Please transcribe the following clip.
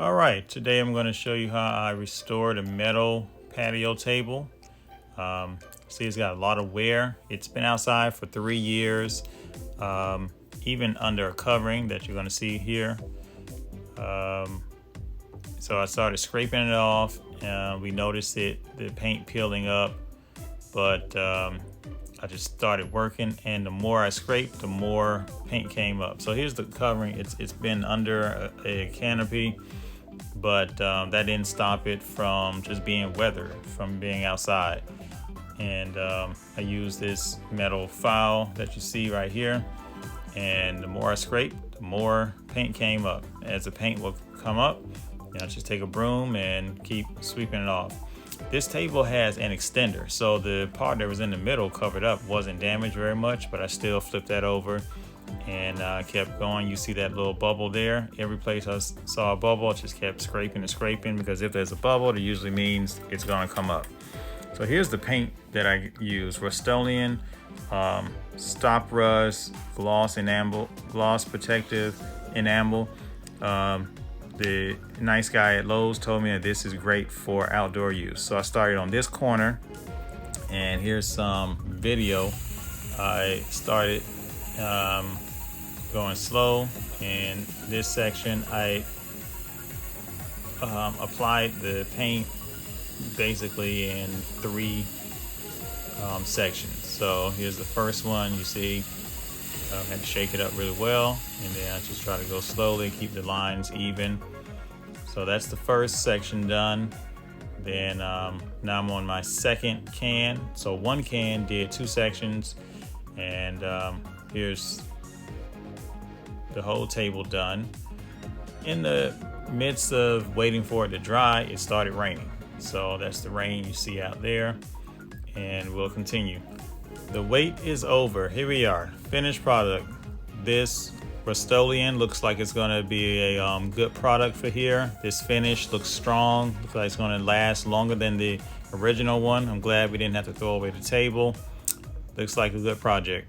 All right, today I'm going to show you how I restored a metal patio table. See, it's got a lot of wear. It's been outside for 3 years, even under a covering that you're going to see here. So I started scraping it off. We noticed the paint peeling up, but I just started working, and the more I scraped, the more paint came up. So here's the covering. It's been under a canopy, but that didn't stop it from just being weathered from being outside. And I used this metal file that you see right here, and the more I scraped, the more paint came up. As the paint will come up, I just take a broom and keep sweeping it off. This table has an extender, so the part that was in the middle covered up wasn't damaged very much, but I still flipped that over and kept going. You see that little bubble there? Every place I saw a bubble, I just kept scraping and scraping, because if there's a bubble, it usually means it's gonna come up. So here's the paint that I use: Rust-Oleum, Stop Rust, gloss protective enamel. The nice guy at Lowe's told me that this is great for outdoor use. So I started on this corner, and here's some video. I started going slow in this section. I applied the paint basically in 3 sections. So here's the first one. You see, I had to shake it up really well, and then I just try to go slowly, keep the lines even. So that's the first section done. Then now I'm on my second can. So one can did 2 sections, and here's the whole table done. In the midst of waiting for it to dry, it started raining. So that's the rain you see out there, and we'll continue. The wait is over. Here we are, finished product. This Rust-Oleum looks like it's going to be a good product for here. This finish looks strong. Looks like it's going to last longer than the original one. I'm glad we didn't have to throw away the table. Looks like a good project.